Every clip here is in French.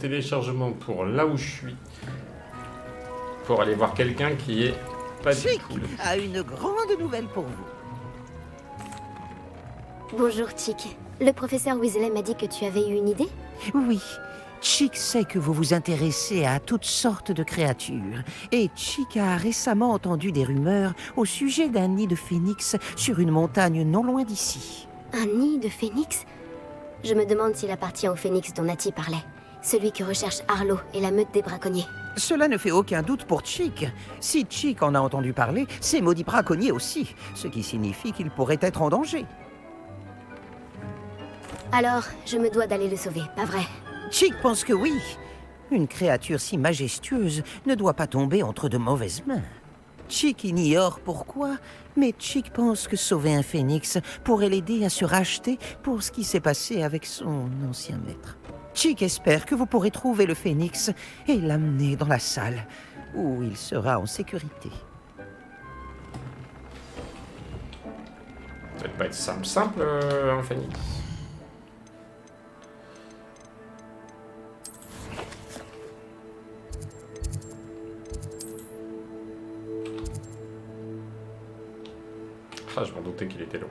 téléchargement pour là où je suis. Pour aller voir quelqu'un qui est pas du Chick tout. a une grande nouvelle pour vous. Bonjour, Chick. Le professeur Weasley m'a dit que tu avais eu une idée? Oui, Chick sait que vous vous intéressez à toutes sortes de créatures. Et Chick a récemment entendu des rumeurs au sujet d'un nid de phénix sur une montagne non loin d'ici. Un nid de phénix? Je me demande s'il appartient au phénix dont Nati parlait. Celui que recherche Arlo et la meute des braconniers. Cela ne fait aucun doute pour Chick. Si Chick en a entendu parler, c'est maudit braconnier aussi, ce qui signifie qu'il pourrait être en danger. Alors, je me dois d'aller le sauver, pas vrai? Chick pense que oui. Une créature si majestueuse ne doit pas tomber entre de mauvaises mains. Chick ignore pourquoi, mais Chick pense que sauver un phénix pourrait l'aider à se racheter pour ce qui s'est passé avec son ancien maître. Chick espère que vous pourrez trouver le phénix et l'amener dans la salle, où il sera en sécurité. Ça va pas être simple, un phénix. Ah, je m'en doutais qu'il était loin.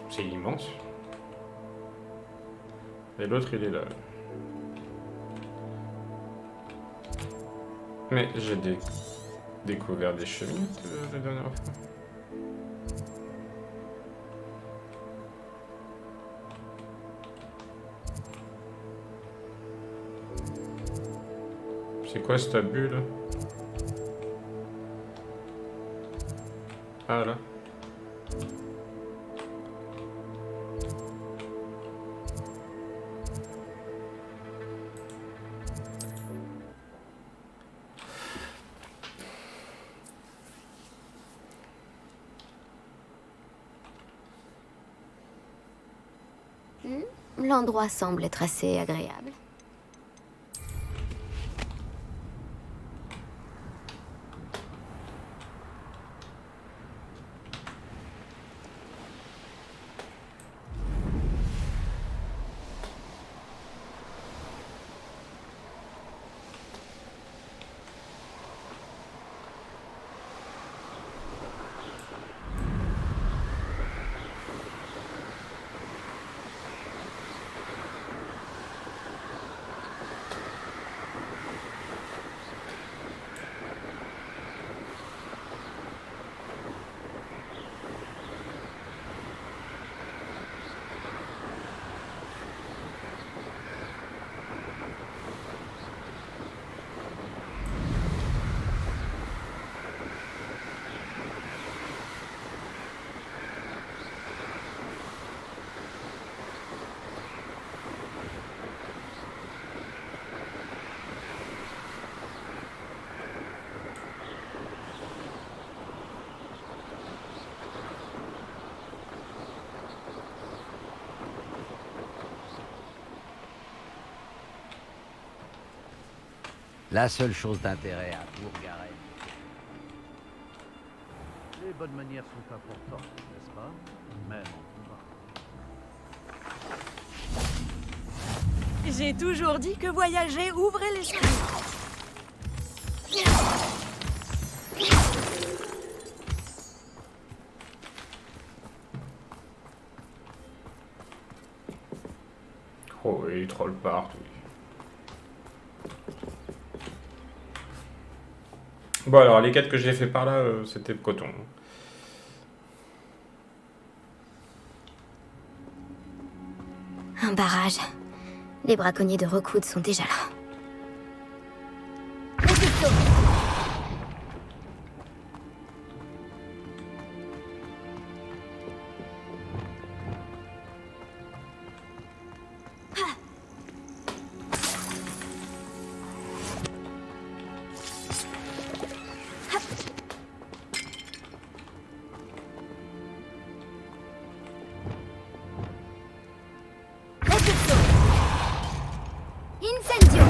C'est immense. Et l'autre, il est là. Mais j'ai découvert des cheminettes la dernière fois. C'est quoi cet abus là? Ah là. L'endroit semble être assez agréable. La seule chose d'intérêt à Bourg-Garenne. Les bonnes manières sont importantes, n'est-ce pas? Même en combat. J'ai toujours dit que voyager ouvrait l'esprit. Oh, et il troll partout. Bon alors, les quêtes que j'ai fait par là, c'était coton. Un barrage. Les braconniers de Rookwood sont déjà là. Incendio!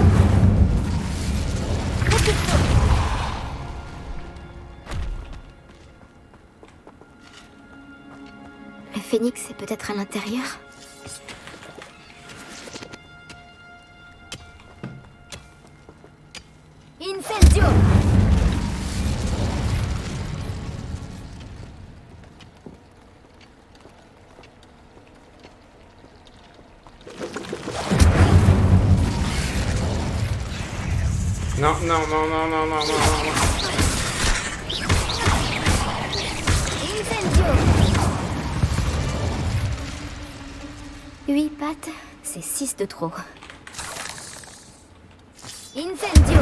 Le phénix est peut-être à l'intérieur. Incendio! Non, non, non, non, non, non, non, non. Incendio! 8 pattes, c'est 6 de trop. Incendio!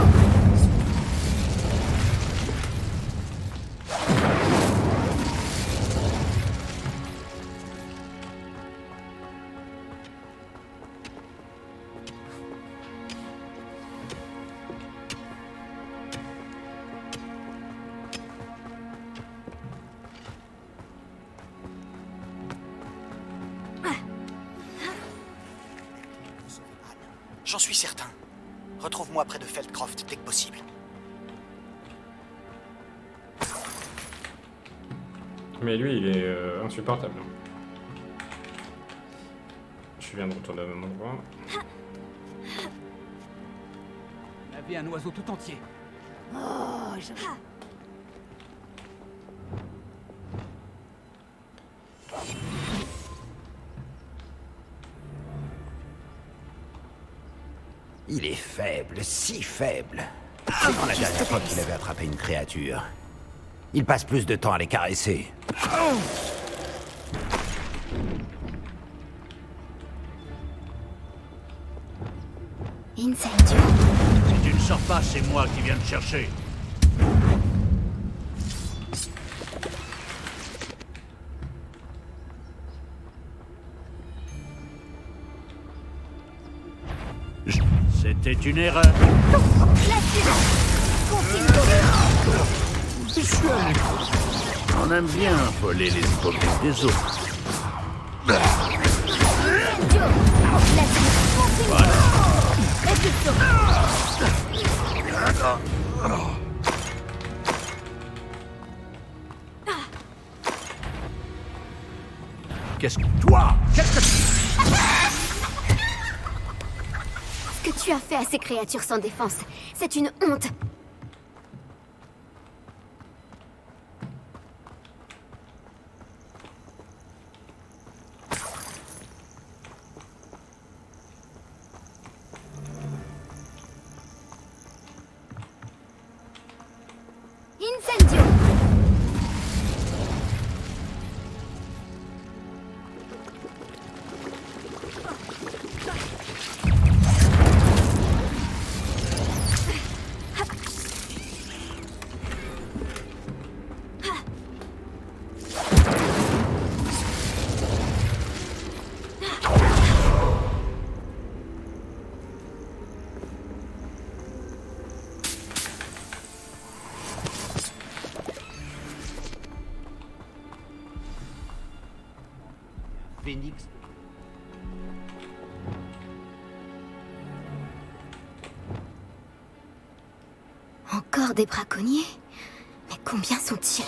J'en suis certain. Retrouve-moi près de Feldcroft dès que possible. Mais lui, il est insupportable. Je viens de retourner au même endroit. On avait un oiseau tout entier. Il est faible, si faible. C'est quand la dernière fois qu'il avait attrapé une créature. Il passe plus de temps à les caresser. Incendio! Si tu ne sors pas, c'est moi qui viens te chercher. C'était une erreur. On aime bien voler les hypocrites des autres. Qu'est-ce que... Toi! Qu'est-ce que... Ce que tu as fait à ces créatures sans défense, c'est une honte. Incendio! Phénix. Encore des braconniers? Mais combien sont-ils?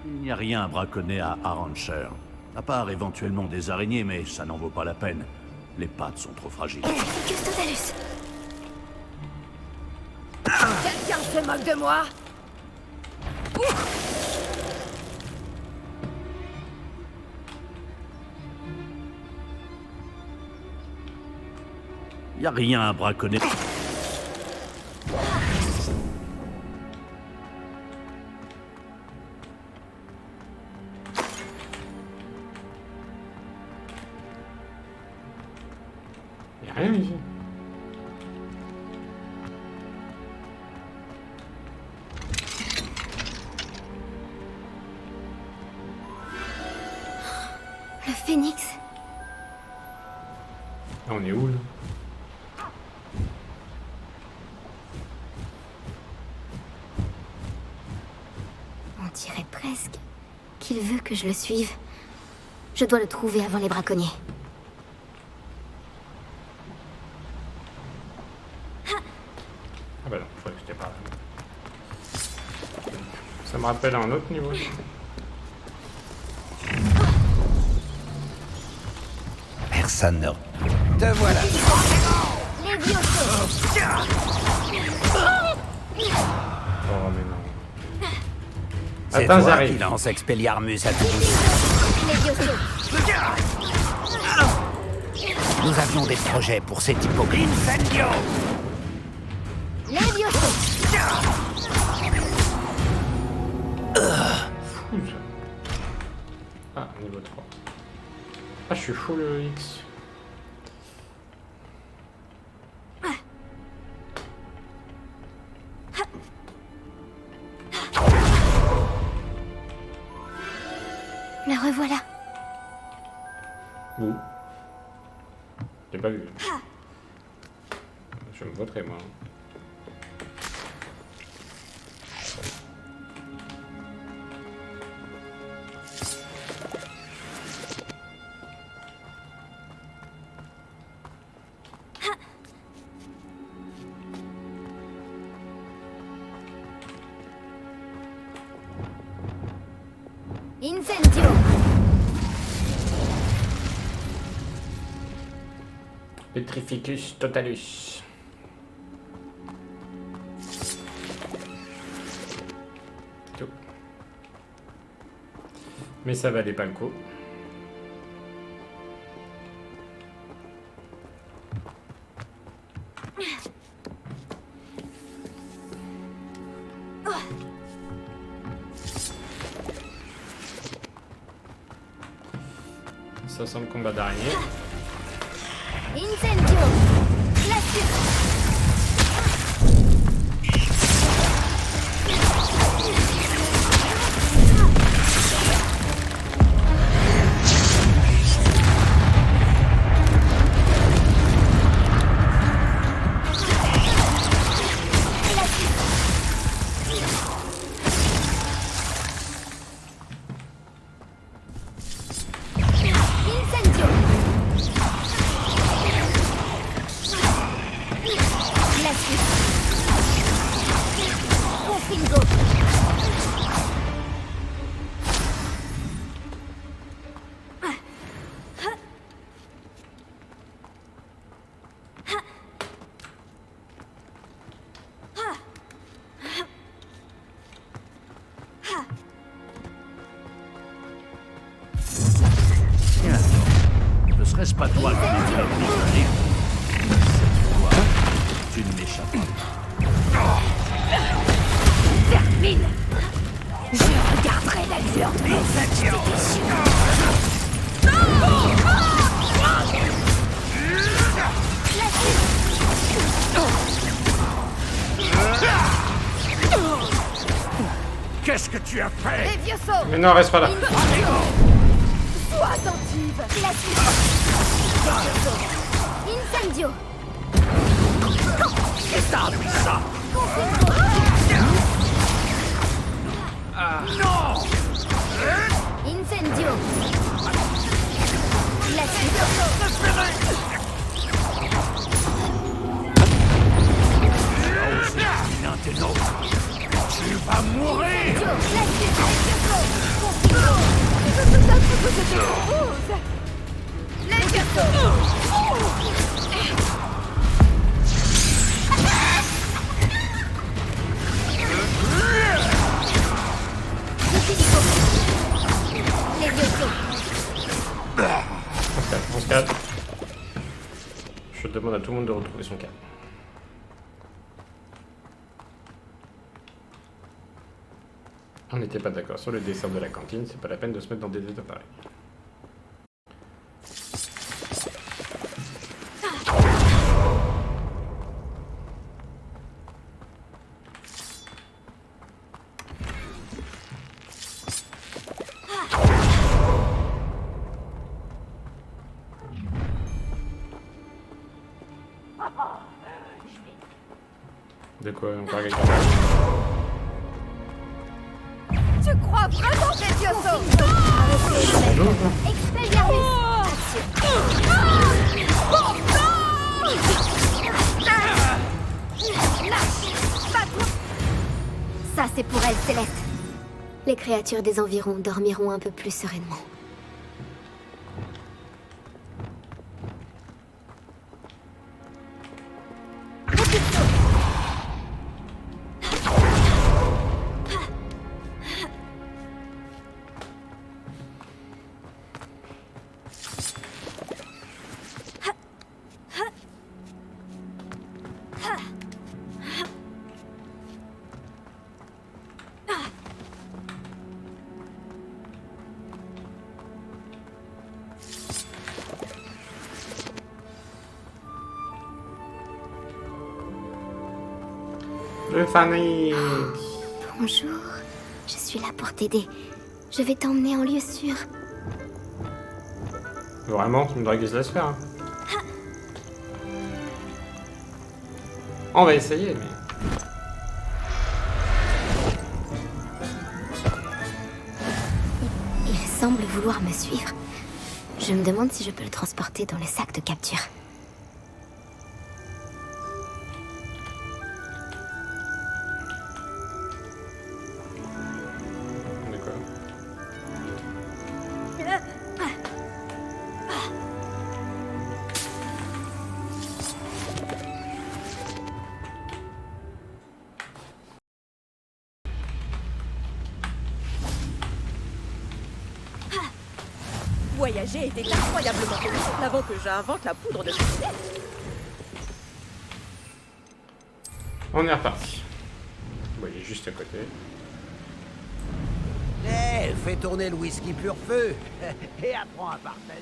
Il n'y a rien à braconner à Arrancher. À part éventuellement des araignées, mais ça n'en vaut pas la peine. Les pattes sont trop fragiles. Custodalus! Quelqu'un se moque de moi? Il n'y a rien à braconner. Il y a rien ici. Le phénix? Ah, on est où là? On dirait presque qu'il veut que je le suive. Je dois le trouver avant les braconniers. Ah bah non, je crois que j'étais pas là. Ça me rappelle un autre niveau. Personne ne... Te voilà. Oh mais non. C'est Attends, toi j'arrive. qui lance Expelliarmus à tout bout. Nous avions des projets pour cet hippogriffe. Incendio! Fou ça. Ah, niveau 3. Ah, je suis full X. La revoilà. Où? J'ai pas vu. Je me voterai moi. Incendio. Petrificus totalus. Tout. Mais ça valait pas le coup. Ça sent le combat d'araignée. Incendio. Glacius. Incendio. Glacius. Confringo. Tiens, ne serait-ce pas toi qui m'as fait venir? Cette fois, tu ne m'échappes pas. Termine. Je regarderai la lueur de mon sacrifice. Qu'est-ce que tu as fait? Levioso. Mais non, reste pas là. Sois attentive. Glacius. Incendio. Qu'est-ce que t'as appris ça? Incendio. Glacius. L'un des nôtres. Tu vas mourir! On se calme. Je demande à tout le monde de retrouver son calme. On n'était pas d'accord sur le dessert de la cantine, c'est pas la peine de se mettre dans des états pareils. De quoi encore quelqu'un? Tu crois vraiment, Levioso? Expelliarmus. Action. c'est pour elle, Céleste. Les créatures des environs dormiront un peu plus sereinement. Le Phoenix. Bonjour, je suis là pour t'aider. Je vais t'emmener en lieu sûr. Vraiment, tu me dragues, je laisse faire. Hein. On va essayer, mais... Il semble vouloir me suivre. Je me demande si je peux le transporter dans le sac de capture. D'accord. Voyager était incroyablement possible avant que j'invente la poudre de succès. On est reparti. Bon, il est juste à côté. Eh, fais tourner le whisky pur feu et apprends à partager.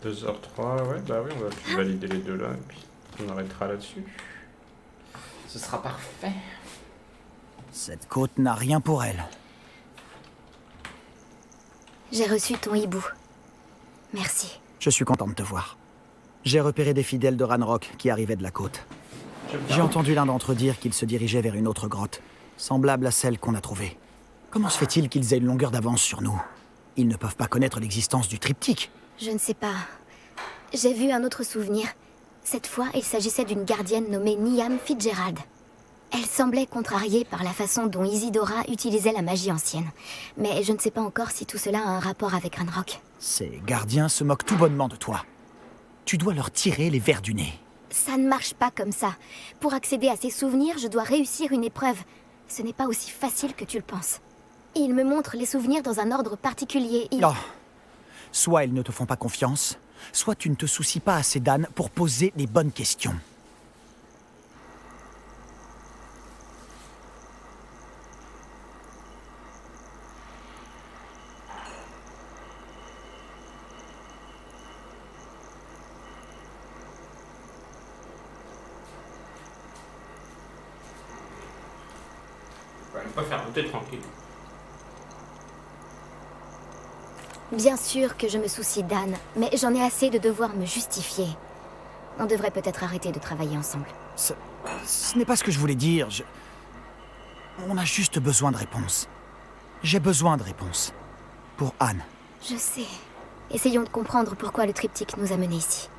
– 2h03, ouais, bah oui, on va valider les deux là, et puis on arrêtera là-dessus. Ce sera parfait. Cette côte n'a rien pour elle. J'ai reçu ton hibou. Merci. Je suis content de te voir. J'ai repéré des fidèles de Ranrock qui arrivaient de la côte. J'ai entendu l'un d'entre eux dire qu'ils se dirigeaient vers une autre grotte, semblable à celle qu'on a trouvée. Comment se fait-il qu'ils aient une longueur d'avance sur nous? Ils ne peuvent pas connaître l'existence du triptyque. Je ne sais pas. J'ai vu un autre souvenir. Cette fois, il s'agissait d'une gardienne nommée Niam Fitzgerald. Elle semblait contrariée par la façon dont Isidora utilisait la magie ancienne. Mais je ne sais pas encore si tout cela a un rapport avec Ranrock. Ces gardiens se moquent tout bonnement de toi. Tu dois leur tirer les vers du nez. Ça ne marche pas comme ça. Pour accéder à ces souvenirs, je dois réussir une épreuve. Ce n'est pas aussi facile que tu le penses. Ils me montrent les souvenirs dans un ordre particulier. Non. Soit ils ne te font pas confiance, soit tu ne te soucies pas assez d'Anne pour poser les bonnes questions. Ouais, on peut faire monter tranquille. Bien sûr que je me soucie d'Anne, mais j'en ai assez de devoir me justifier. On devrait peut-être arrêter de travailler ensemble. Ce n'est pas ce que je voulais dire. On a juste besoin de réponses. J'ai besoin de réponses. Pour Anne. Je sais. Essayons de comprendre pourquoi le triptyque nous a menés ici.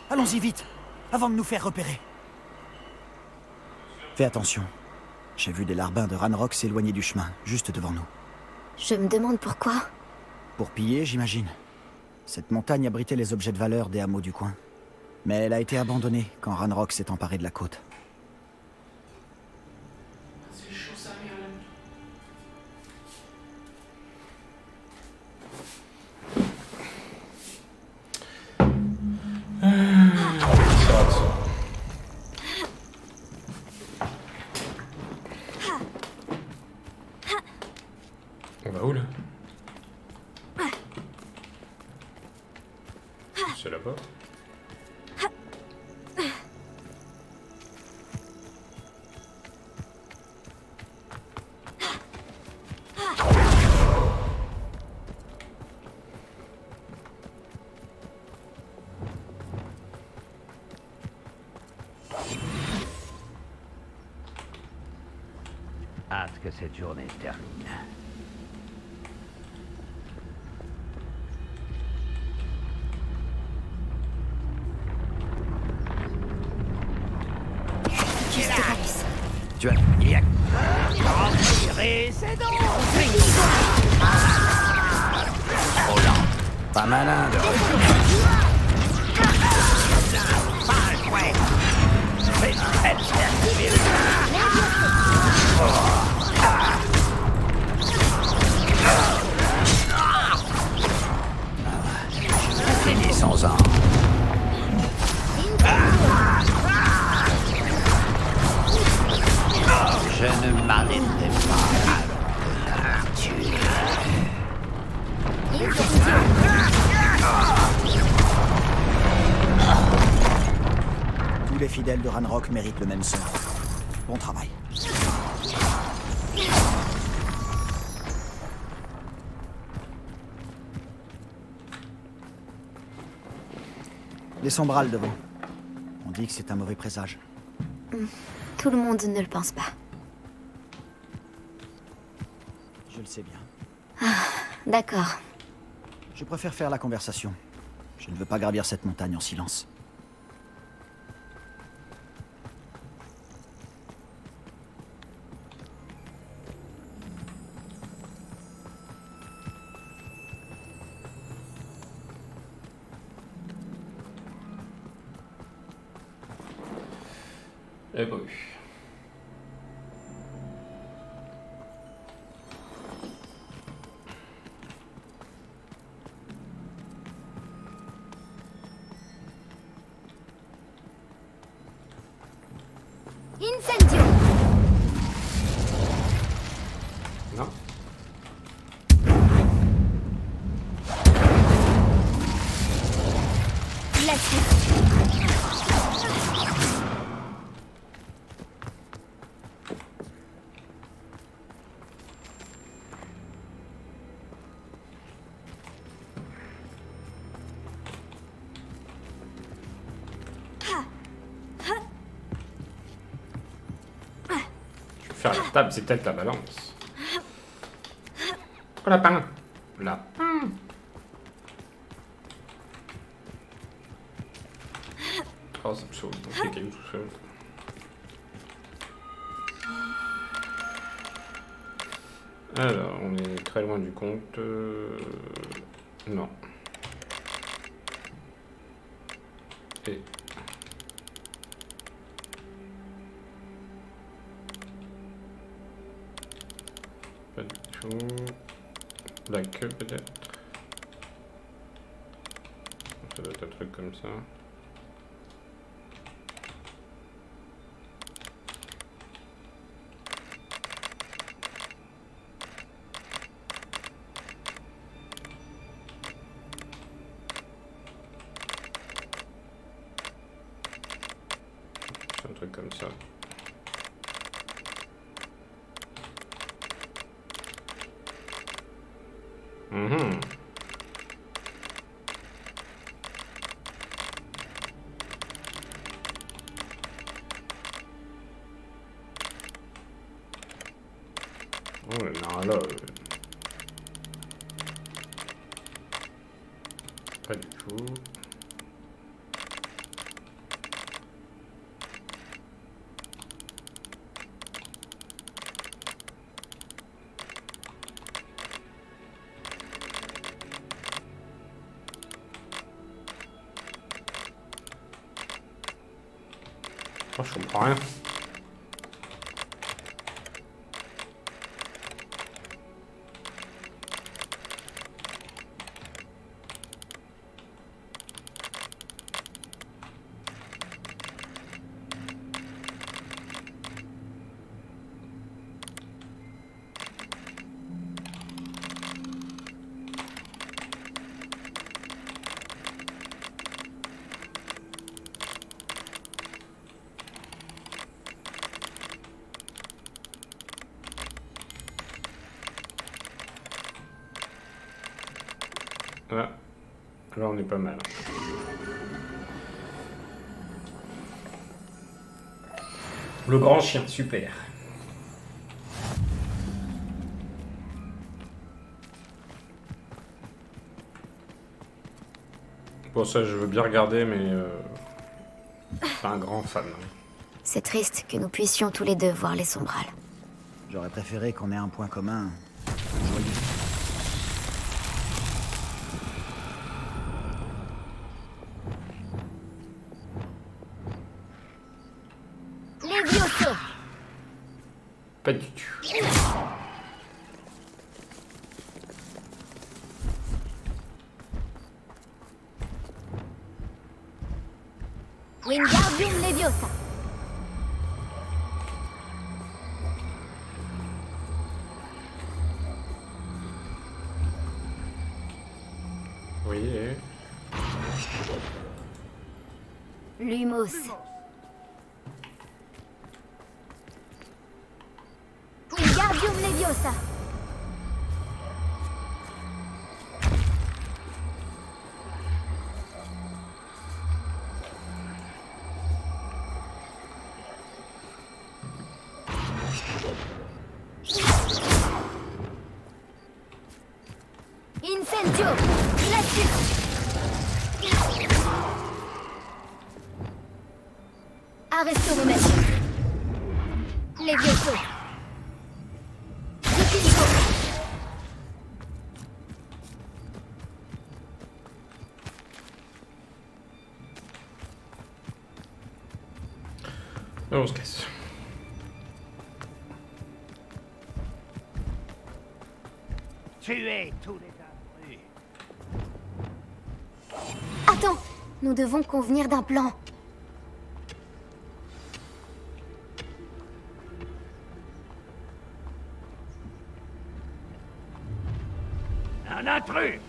Allons-y vite, avant de nous faire repérer. Fais attention. J'ai vu des larbins de Ranrock s'éloigner du chemin, juste devant nous. Je me demande pourquoi. Pour piller, j'imagine. Cette montagne abritait les objets de valeur des hameaux du coin. Mais elle a été abandonnée quand Ranrock s'est emparé de la côte. C'est chaud ça, On va où là? C'est là-bas. que cette journée se termine. Juste Paris. Tu as... Il y a... Tirez, c'est donc... Trop lent. Pas malin de... Pas chouette. C'est très certifié. Finissons-en. Je ne m'arrêterai pas avant de tuer. Tous les fidèles de Ranrock méritent le même sort. Bon travail. Les sombrales devant. On dit que c'est un mauvais présage. Tout le monde ne le pense pas. Je le sais bien. D'accord. Je préfère faire la conversation. Je ne veux pas gravir cette montagne en silence. Eh ben oui. Incendio! Non. Faire la table, c'est peut-être la balance. Oh, lapin. Lapin. Oh, c'est chaud. C'est game tout seul. Alors, on est très loin du compte. Non. Et... Pas du tout. La queue peut-être. Ça doit être un truc comme ça. C'est un truc comme ça. Mhm. Oh non, là... Pas du tout. Oh, je comprends rien. Ah, là on est pas mal. Le grand chien, super. Bon, ça, je veux bien regarder, mais je suis pas un grand fan. C'est triste que nous puissions tous les deux voir les sombrales. J'aurais préféré qu'on ait un point commun. Joyeux. Levioso! Pas du tout. Wingardium Leviosa! Oui, et... Lumos. Wingardium Leviosa! Incendio! Glacius! Aristonomet! Levioso! Lutingo! On se casse. Tuez tous les intrus. Attends! Nous devons convenir d'un plan. Un intrus!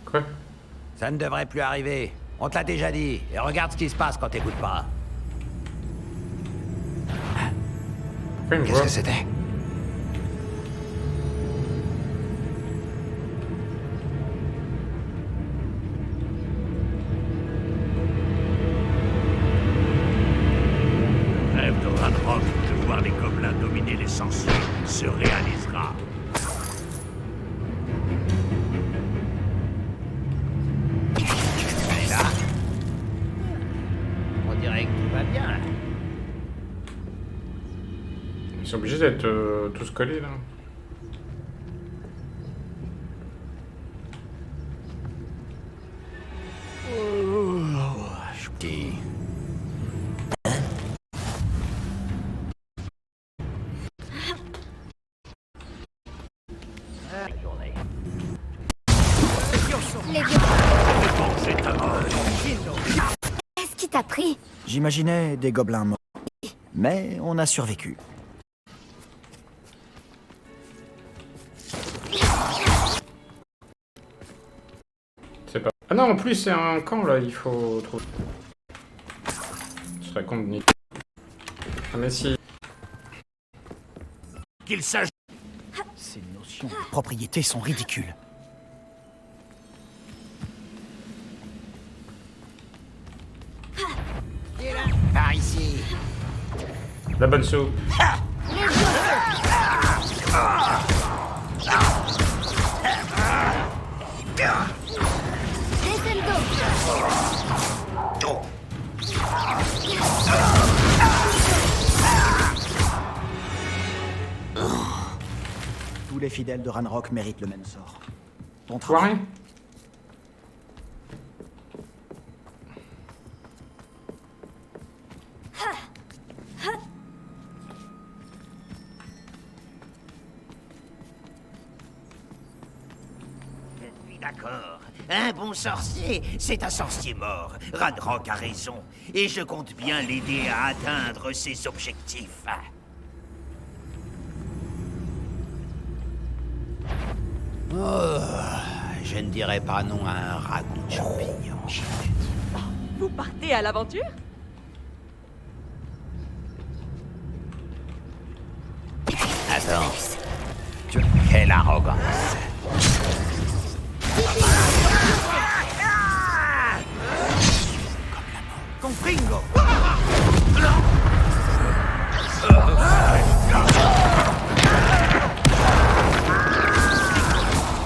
Quoi? Ça ne devrait plus arriver. On te l'a déjà dit. Et regarde ce qui se passe quand t'écoutes pas. Pourquoi il me Qu'est-ce voit? que c'était? Le rêve de Ranrock de voir les gobelins dominer les sorciers se réalisera. Et là, on dirait que tout va bien. Ils sont obligés d'être tous collés, là. Ch'ti. C'est à mort. Qu'est-ce qui t'a pris? J'imaginais des gobelins morts. Mais on a survécu. C'est pas... Ah non, en plus, c'est un camp, là, il faut trouver... Je serais con de niquer. Ah mais si... Qu'il s'agisse. Ces notions de propriété sont ridicules. Par ici. La bonne soupe. Tous les fidèles de Ranrock méritent le même sort. Ton Tu vois travail. rien? Je suis d'accord. Un bon sorcier, c'est un sorcier mort. Ranrock a raison. Et je compte bien l'aider à atteindre ses objectifs. Oh, je ne dirais pas non à un ragoût de champignons. Vous partez à l'aventure? Attends. Quelle arrogance. Compringo!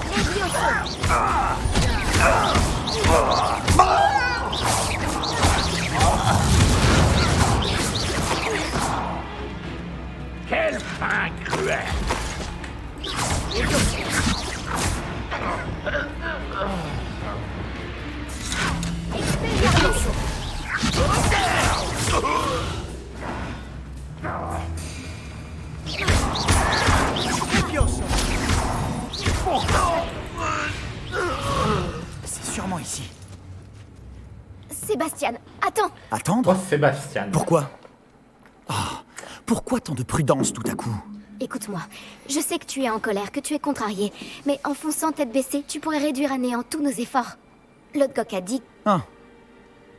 Levioso! Attends. Attendre? Oh, Sébastien. Pourquoi? Ah, pourquoi tant de prudence tout à coup? Écoute-moi, je sais que tu es en colère, que tu es contrarié, mais en fonçant tête baissée, tu pourrais réduire à néant tous nos efforts. Lodgok a dit... Ah,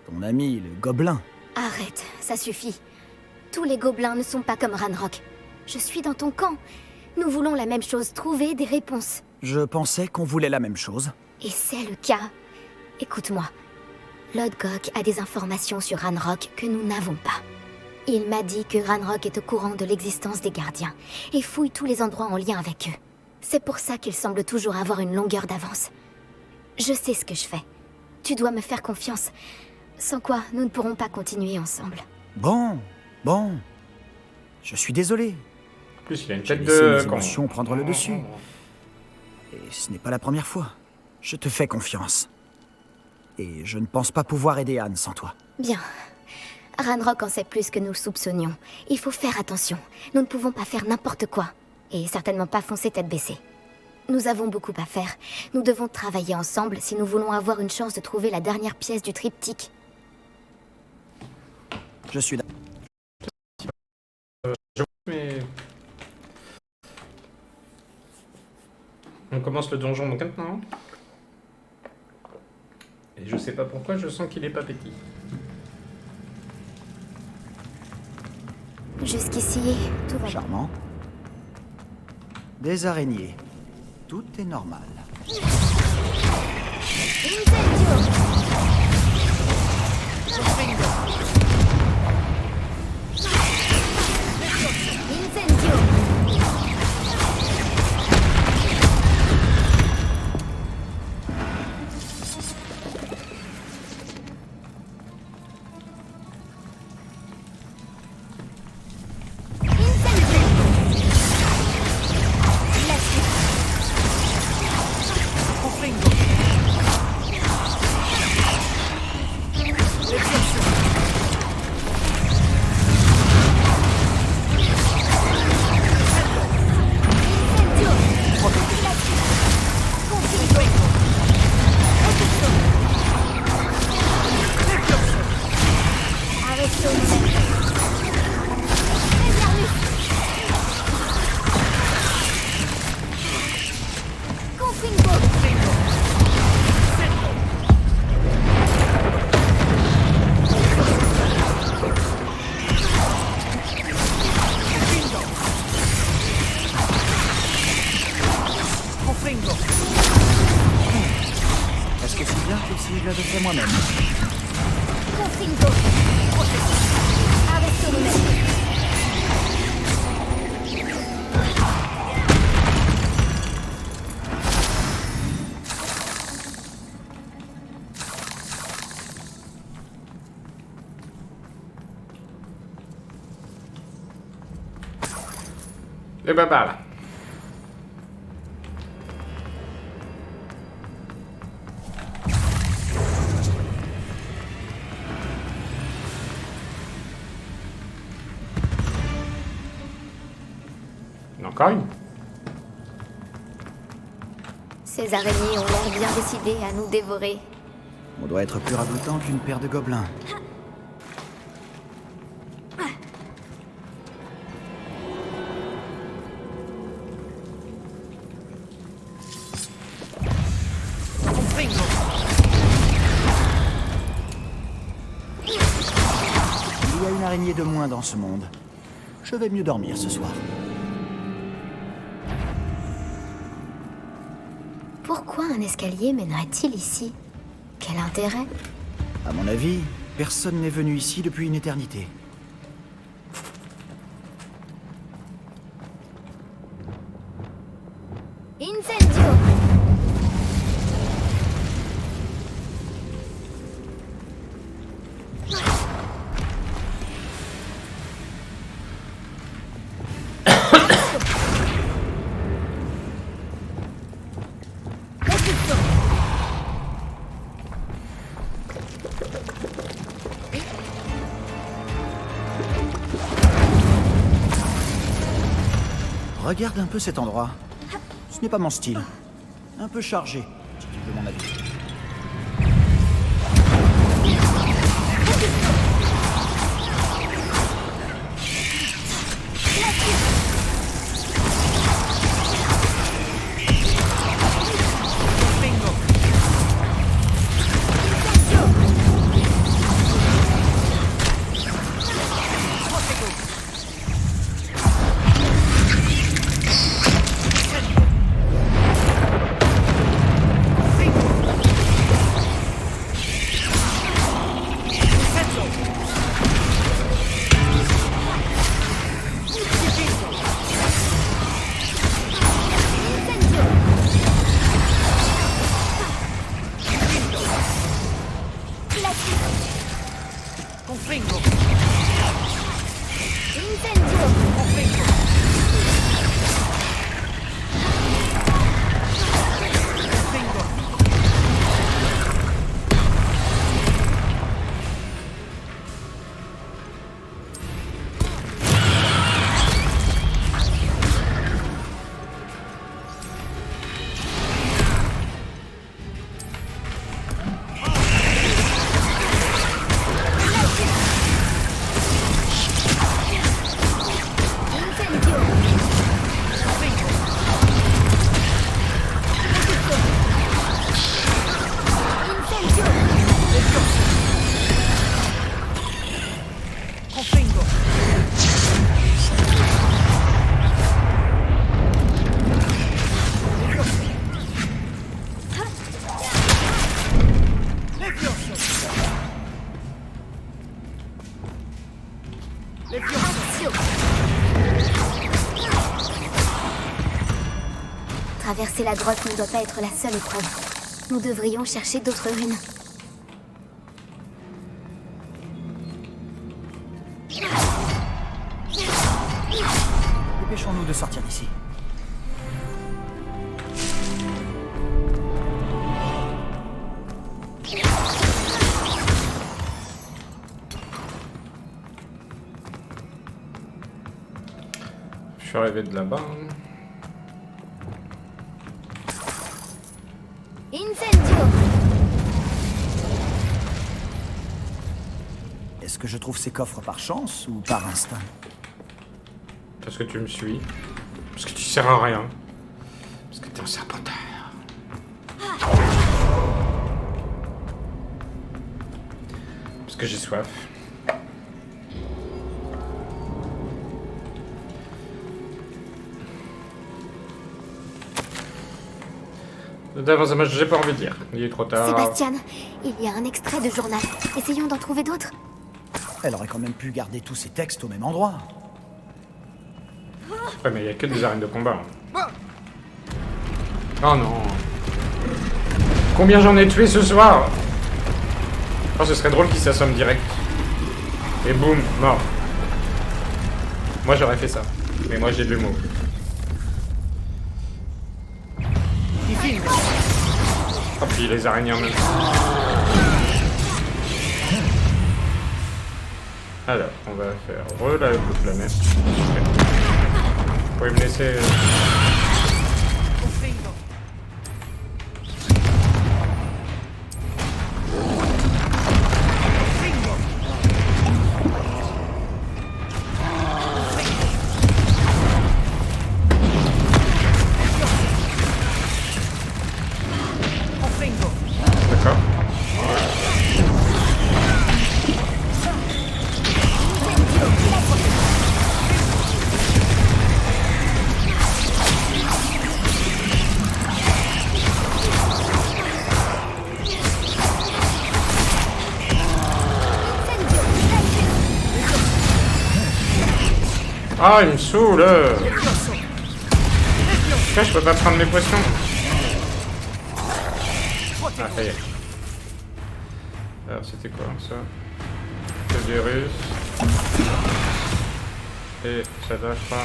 ton ami, le gobelin. Arrête, ça suffit. Tous les gobelins ne sont pas comme Ranrock. Je suis dans ton camp. Nous voulons la même chose, trouver des réponses. Je pensais qu'on voulait la même chose. Et c'est le cas. Écoute-moi. Lodgok a des informations sur Ranrock que nous n'avons pas. Il m'a dit que Ranrock est au courant de l'existence des gardiens et fouille tous les endroits en lien avec eux. C'est pour ça qu'il semble toujours avoir une longueur d'avance. Je sais ce que je fais. Tu dois me faire confiance. Sans quoi, nous ne pourrons pas continuer ensemble. Bon. Je suis désolé. En plus, il a une J'ai tête laissé de... mes émotions prendre le dessus. Et ce n'est pas la première fois. Je te fais confiance. Et je ne pense pas pouvoir aider Anne sans toi. Bien. Ranrock en sait plus que nous le soupçonnions. Il faut faire attention. Nous ne pouvons pas faire n'importe quoi. Et certainement pas foncer tête baissée. Nous avons beaucoup à faire. Nous devons travailler ensemble si nous voulons avoir une chance de trouver la dernière pièce du triptyque. Je suis d'accord. Mais... On commence le donjon donc maintenant. Et je sais pas pourquoi, je sens qu'il est pas petit. Jusqu'ici, tout va bien. Charmant. Des araignées. Tout est normal. Est-ce que c'est bien que si je l'avais fait moi-même? Et ben par là. Encore une. Ces araignées ont l'air bien décidées à nous dévorer. On doit être plus ragoûtant qu'une paire de gobelins. Il y a une araignée de moins dans ce monde. Je vais mieux dormir ce soir. Pourquoi un escalier mènerait-il ici? Quel intérêt? À mon avis, personne n'est venu ici depuis une éternité. Incendio! Regarde un peu cet endroit. Ce n'est pas mon style. Un peu chargé, si tu veux mon avis. Traverser la grotte ne doit pas être la seule épreuve. Nous devrions chercher d'autres runes. Dépêchons-nous de sortir d'ici. Je suis arrivé de là-bas. Incendio! Est-ce que je trouve ces coffres par chance ou par instinct? Parce que tu me suis. Parce que tu sers à rien. Parce que t'es un serpenteur. Parce que j'ai soif. D'avance, moi j'ai pas envie de lire. Il est trop tard. Sébastien, il y a un extrait de journal. Essayons d'en trouver d'autres. Elle aurait quand même pu garder tous ces textes au même endroit. Ouais, mais il y a que des arènes de combat. Oh non. Combien j'en ai tué ce soir? Oh, ce serait drôle qu'il s'assomme direct. Et boum, mort. Moi j'aurais fait ça. Mais moi j'ai de l'humour. Oh, puis les araignées en même temps. Alors, on va faire la planète. Vous pouvez me laisser... D'accord. Ah, il me saoule. Pourquoi je peux pas prendre mes potions? Ah, ça y est. Alors, c'était quoi, ça? Le virus. Et ça doit, je crois...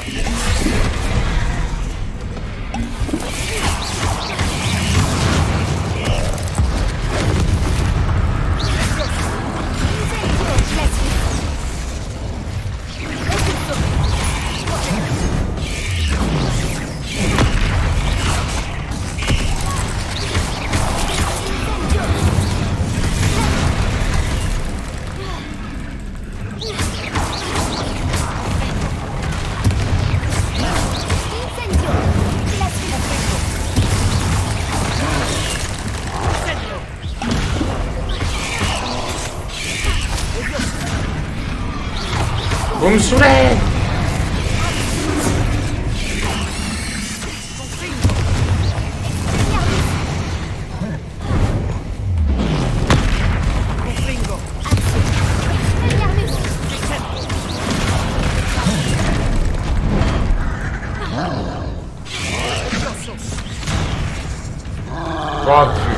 Vous me saoulez! Oh, putain.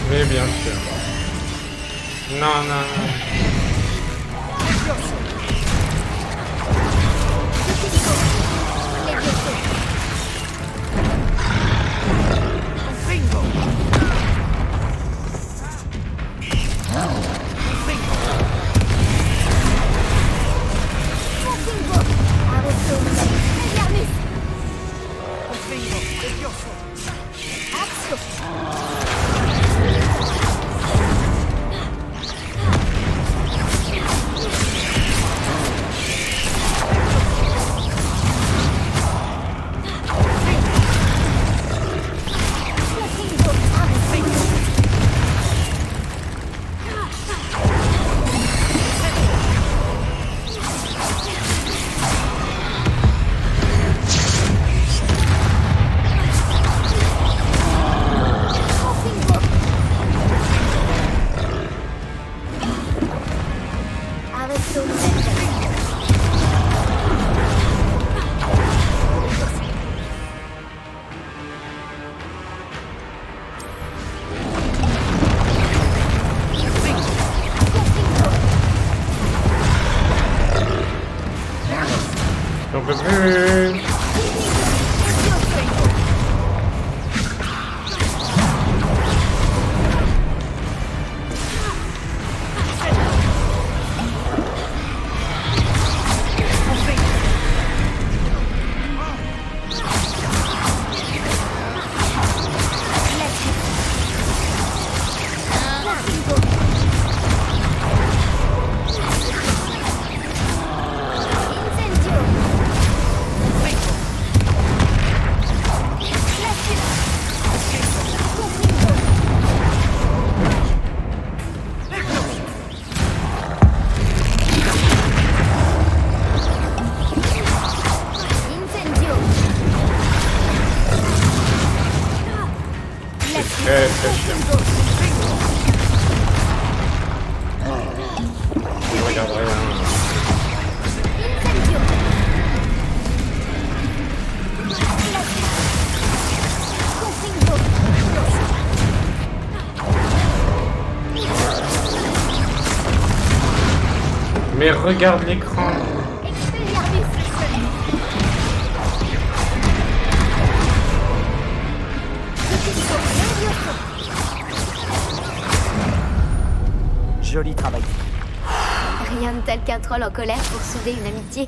Mais bien sûr. Non, non, non. J'en peux plus. Très très chiant. Je regarderai Mais regarde l'écran. Joli travail. Rien de tel qu'un troll en colère pour souder une amitié.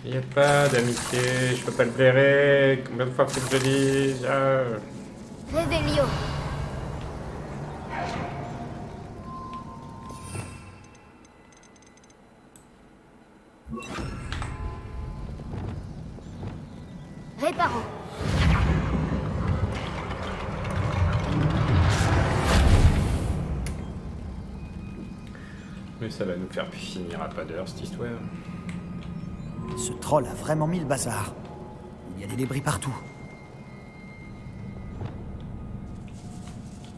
Il n'y a pas d'amitié, je peux pas le blairer. Combien de fois faut que je le dise? Revelio. Réparo. Mais ça va nous faire finir à pas d'heure cette histoire. Ce troll a vraiment mis le bazar. Il y a des débris partout.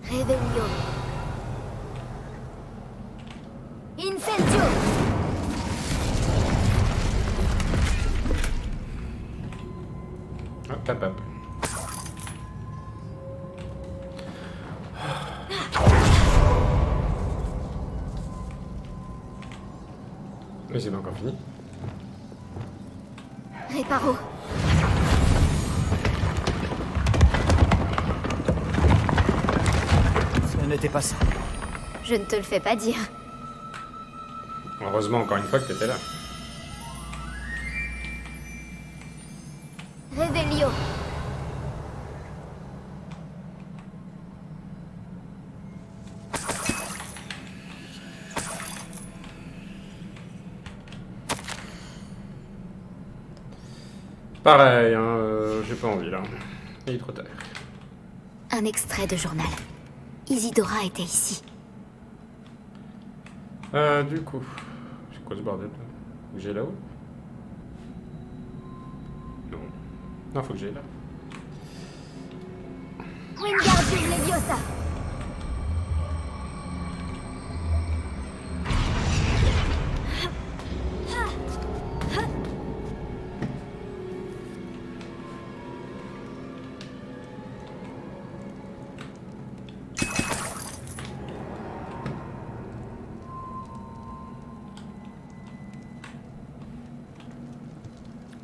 Revelio. Incendio. Hop, hop, hop. Mais c'est pas encore fini. Réparo. Ce n'était pas ça. Je ne te le fais pas dire. Heureusement encore une fois que t'étais là. Revelio. Pareil, hein, j'ai pas envie là. Il est trop tard. Un extrait de journal. Isidora était ici. Du coup, c'est quoi ce bordel là? Faut que j'aille là-haut? Non. Non, faut que j'aille là. Wingardium Leviosa.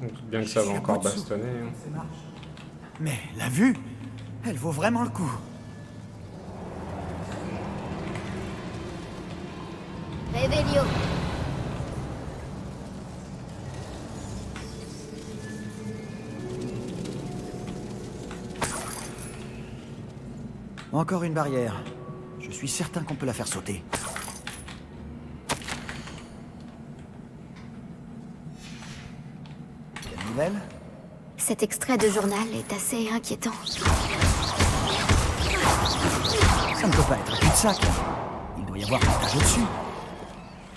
On doute bien que ça va encore bastonner. Hein. Mais la vue, elle vaut vraiment le coup. Revelio. Encore une barrière. Je suis certain qu'on peut la faire sauter. Quelle nouvelle? Cet extrait de journal est assez inquiétant. Ça ne peut pas être un cul-de-sac. Il doit y avoir un étage au-dessus.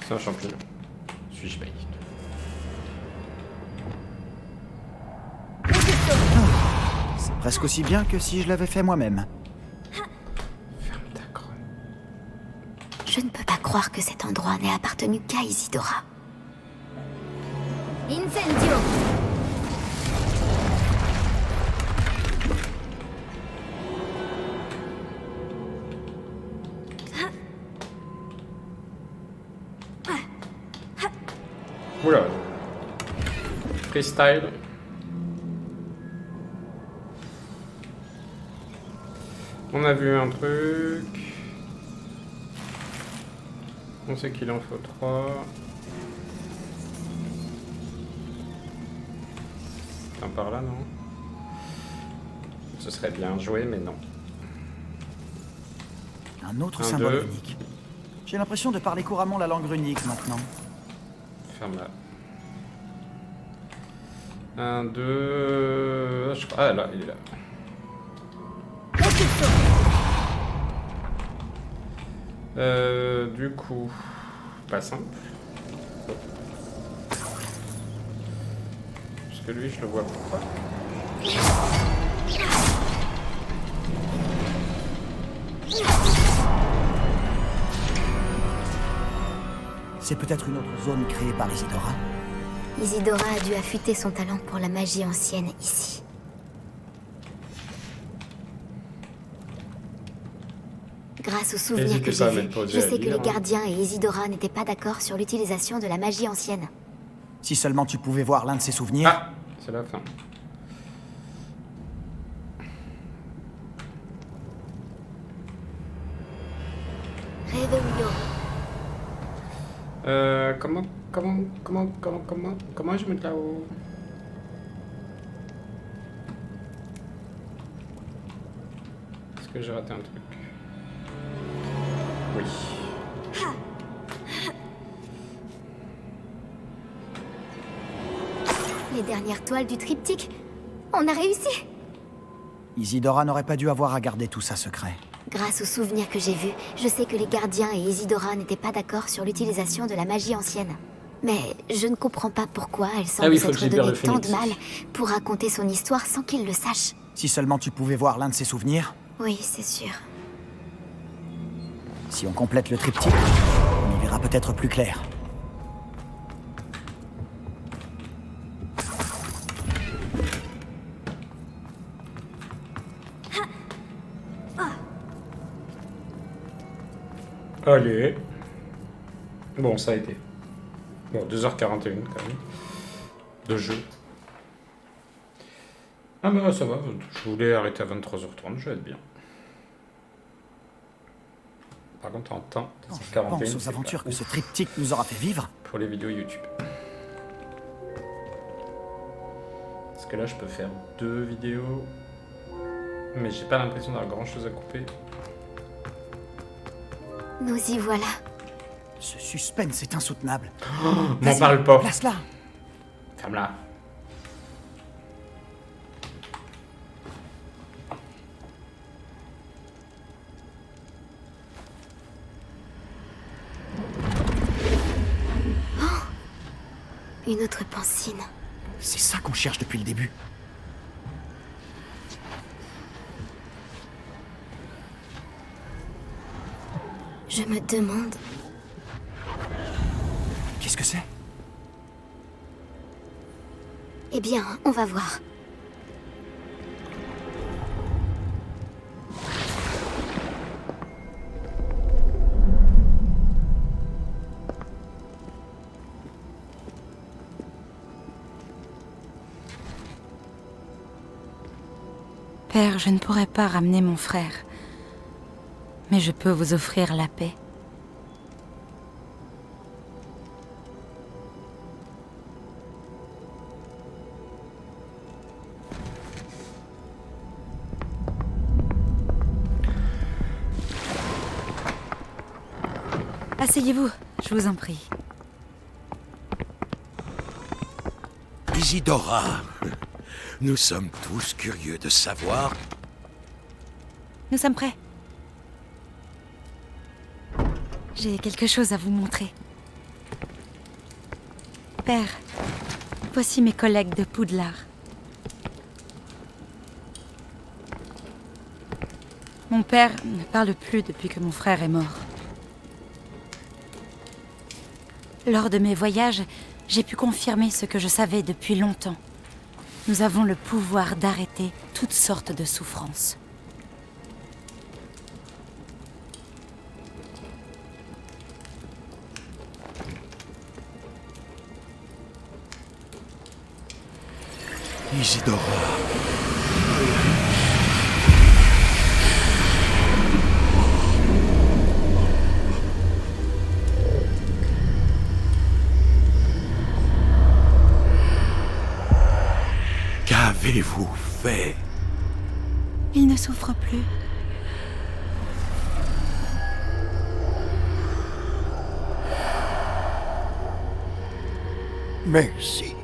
C'est un champignon. Suis-je bête? C'est presque aussi bien que si je l'avais fait moi-même. Ferme ta croix. Je ne peux pas croire que cet endroit n'ait appartenu qu'à Isidora. Incendio. Oula. Freestyle. On a vu un truc. On sait qu'il en faut 3. Un par là, non? Ce serait bien joué, mais non. Un autre Un, symbole deux. runique. J'ai l'impression de parler couramment la langue runique maintenant. Ferme là. 1, 2... Ah là, il est là. Du coup... Pas simple. Parce que lui, je le vois pas. C'est peut-être une autre zone créée par Isidora. Isidora a dû affûter son talent pour la magie ancienne ici. Grâce aux souvenirs N'hésitez que pas à j'ai vus, mettre pause je et à sais que lire, les hein. gardiens et Isidora n'étaient pas d'accord sur l'utilisation de la magie ancienne. Si seulement tu pouvais voir l'un de ses souvenirs. Ah, c'est la fin. Revelio. Comment je mets là-haut? Est-ce que j'ai raté un truc? Oui. Les dernières toiles du triptyque. On a réussi! Isidora n'aurait pas dû avoir à garder tout ça secret. Grâce aux souvenirs que j'ai vus, je sais que les gardiens et Isidora n'étaient pas d'accord sur l'utilisation de la magie ancienne. Mais je ne comprends pas pourquoi elle semble oui, faut que je s'être libère donné le tant de phénix. mal pour raconter son histoire sans qu'il le sache. Si seulement tu pouvais voir l'un de ses souvenirs. Oui, c'est sûr. Si on complète le triptyque, on y verra peut-être plus clair. Allez. Bon, ça a été. Bon, 2h41 quand même. De jeu. Ah bah ça va, je voulais arrêter à 23h30, je vais être bien. Par contre, en temps, Quand je 41, pense aux c'est aventures pas que ce ouf triptyque nous aura fait vivre. pour les vidéos YouTube. Parce que là, je peux faire 2 vidéos, mais j'ai pas l'impression d'avoir grand chose à couper. Nous y voilà. Ce suspense est insoutenable. M'en Vas-y, parle pas. place-la. Ferme-la. Une autre pancine. C'est ça qu'on cherche depuis le début. Je me demande... Qu'est-ce que c'est? Eh bien, on va voir. Père, je ne pourrai pas ramener mon frère. Mais je peux vous offrir la paix. Asseyez-vous, je vous en prie. Isidora, nous sommes tous curieux de savoir... Nous sommes prêts. J'ai quelque chose à vous montrer. Père, voici mes collègues de Poudlard. Mon père ne parle plus depuis que mon frère est mort. Lors de mes voyages, j'ai pu confirmer ce que je savais depuis longtemps. Nous avons le pouvoir d'arrêter toutes sortes de souffrances. Isidora... Qu'avez-vous fait? Il ne souffre plus. Merci.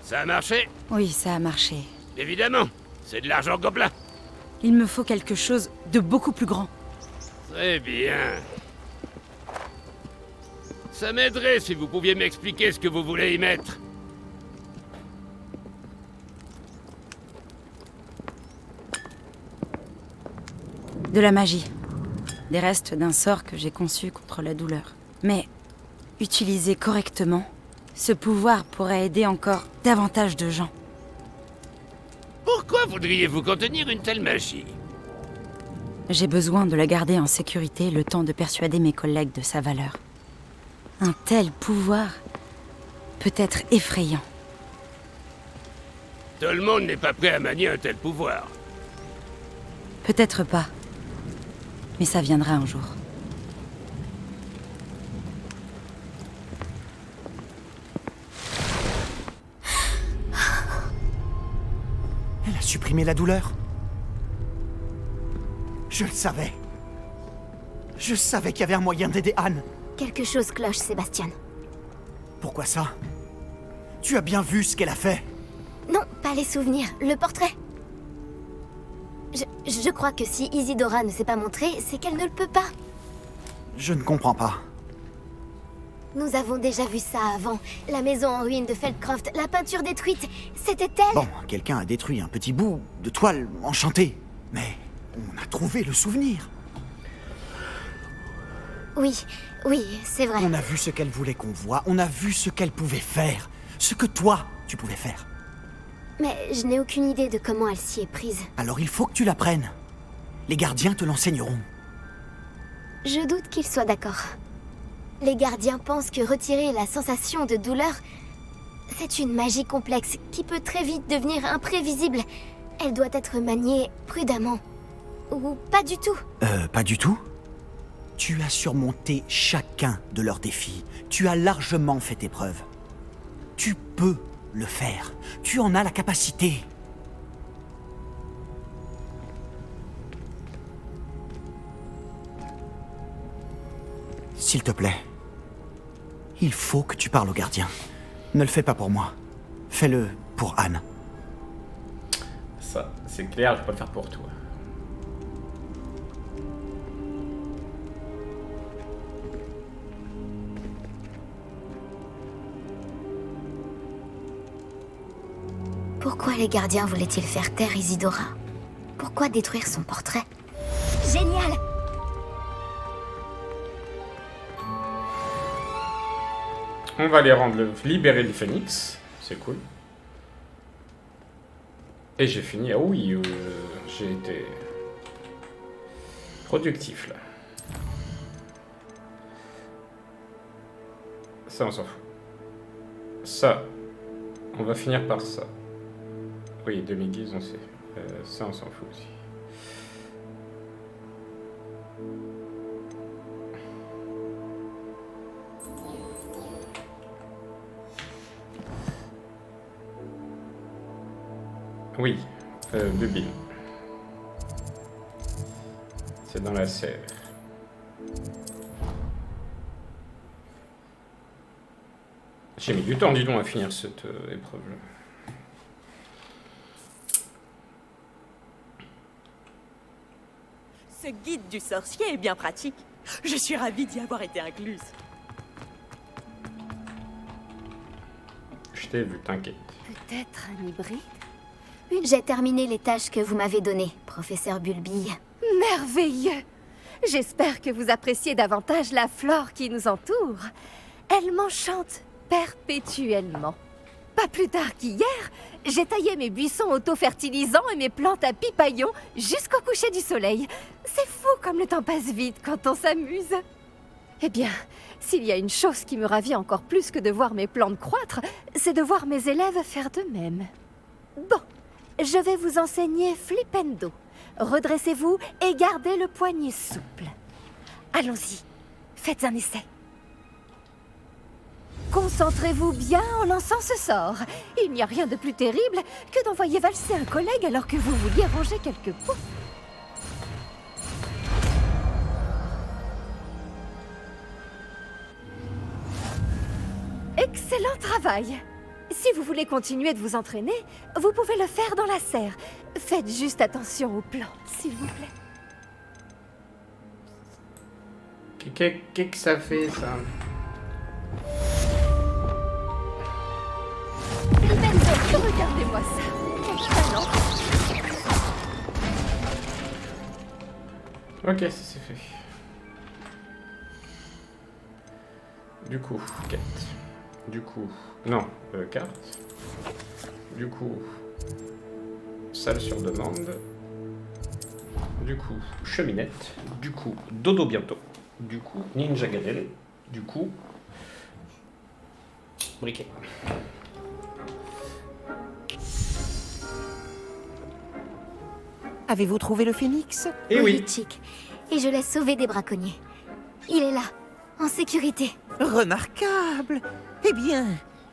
Ça a marché? Oui, ça a marché. Évidemment, c'est de l'argent gobelin. Il me faut quelque chose de beaucoup plus grand. Très bien. Ça m'aiderait si vous pouviez m'expliquer ce que vous voulez y mettre. De la magie. Des restes d'un sort que j'ai conçu contre la douleur. Mais, utilisé correctement, ce pouvoir pourrait aider encore davantage de gens. Pourquoi voudriez-vous contenir une telle magie? J'ai besoin de la garder en sécurité le temps de persuader mes collègues de sa valeur. Un tel pouvoir peut être effrayant. Tout le monde n'est pas prêt à manier un tel pouvoir. Peut-être pas. Mais ça viendra un jour. Elle a supprimé la douleur. Je le savais. Je savais qu'il y avait un moyen d'aider Anne. Quelque chose cloche, Sébastien. Pourquoi ça? Tu as bien vu ce qu'elle a fait? Non, pas les souvenirs, le portrait. Je crois que si Isidora ne s'est pas montrée, c'est qu'elle ne le peut pas. Je ne comprends pas. Nous avons déjà vu ça avant. La maison en ruine de Feldcroft, la peinture détruite, c'était elle. Bon, quelqu'un a détruit un petit bout de toile enchantée. Mais on a trouvé le souvenir. Oui, c'est vrai. On a vu ce qu'elle voulait qu'on voie, on a vu ce qu'elle pouvait faire. Ce que toi, tu pouvais faire. Mais je n'ai aucune idée de comment elle s'y est prise. Alors il faut que tu l'apprennes. Les gardiens te l'enseigneront. Je doute qu'ils soient d'accord. Les gardiens pensent que retirer la sensation de douleur, c'est une magie complexe qui peut très vite devenir imprévisible. Elle doit être maniée prudemment. Ou pas du tout. Pas du tout? Tu as surmonté chacun de leurs défis. Tu as largement fait tes preuves. Tu peux le faire. Tu en as la capacité. S'il te plaît, il faut que tu parles au gardien. Ne le fais pas pour moi. Fais-le pour Anne. Ça, c'est clair, je peux pas le faire pour toi. Pourquoi les gardiens voulaient-ils faire taire Isidora? Pourquoi détruire son portrait? Génial! On va les rendre libérer le phénix. C'est cool. Et j'ai fini. Ah oui, j'ai été productif là. Ça, on s'en fout. Ça. On va finir par ça. Oui, demi-guise, on sait. Ça, on s'en fout aussi. Oui, bubine. C'est dans la serre. J'ai mis du temps, dis donc, à finir cette épreuve-là. Ce guide du sorcier est bien pratique. Je suis ravie d'y avoir été incluse. Je t'ai vu, t'inquiète. Peut-être un hybride? J'ai terminé les tâches que vous m'avez données, professeur Bulbille. Merveilleux! J'espère que vous appréciez davantage la flore qui nous entoure. Elle m'enchante perpétuellement. Pas plus tard qu'hier, j'ai taillé mes buissons auto-fertilisants et mes plantes à pipaillons jusqu'au coucher du soleil. C'est fou comme le temps passe vite quand on s'amuse. Eh bien, s'il y a une chose qui me ravit encore plus que de voir mes plantes croître, c'est de voir mes élèves faire de même. Bon, je vais vous enseigner Flipendo. Redressez-vous et gardez le poignet souple. Allons-y, faites un essai. Concentrez-vous bien en lançant ce sort. Il n'y a rien de plus terrible que d'envoyer valser un collègue alors que vous vouliez ranger quelques pots. Excellent travail! Si vous voulez continuer de vous entraîner, vous pouvez le faire dans la serre. Faites juste attention aux plantes, s'il vous plaît. Qu'est-ce que ça fait, ça? Regardez-moi ça. Ok, ça c'est fait. Du coup, quête. Du coup, non, carte. Du coup, salle sur demande. Du coup, cheminette. Du coup, dodo bientôt. Du coup, ninja galère. Du coup, briquet. Avez-vous trouvé le phénix? Eh oui. Chick. Et je l'ai sauvé des braconniers. Il est là, en sécurité. Remarquable. Eh bien,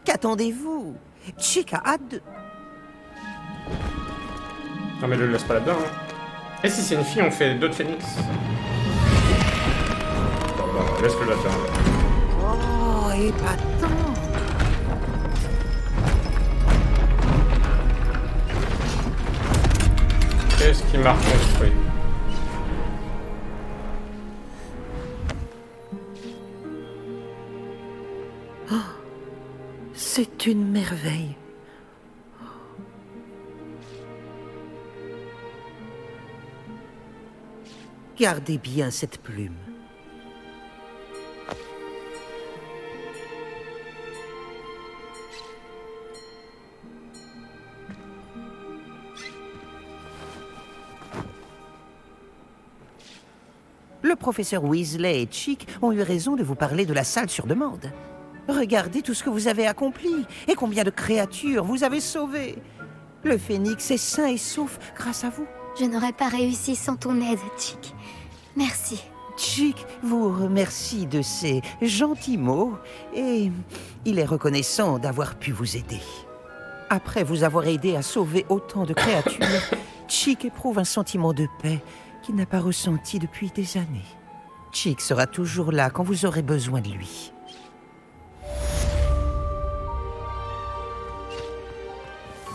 qu'attendez-vous? Chick a hâte de... Non mais je le laisse pas là-dedans. Hein. Et si c'est une fille, on fait d'autres phénix. Bon, bah, laisse-le là-dedans. Oh, épatant. Qu'est-ce qui m'a reconstruit? Oh, c'est une merveille. Gardez bien cette plume. Le professeur Weasley et Chick ont eu raison de vous parler de la salle sur demande. Regardez tout ce que vous avez accompli et combien de créatures vous avez sauvées. Le phénix est sain et sauf grâce à vous. Je n'aurais pas réussi sans ton aide, Chick. Merci. Chick vous remercie de ses gentils mots et il est reconnaissant d'avoir pu vous aider. Après vous avoir aidé à sauver autant de créatures, Chick éprouve un sentiment de paix qu'il n'a pas ressenti depuis des années. Chick sera toujours là quand vous aurez besoin de lui.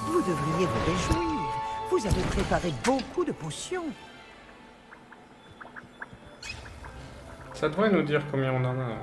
Vous devriez vous réjouir. Vous avez préparé beaucoup de potions. Ça devrait nous dire combien on en a.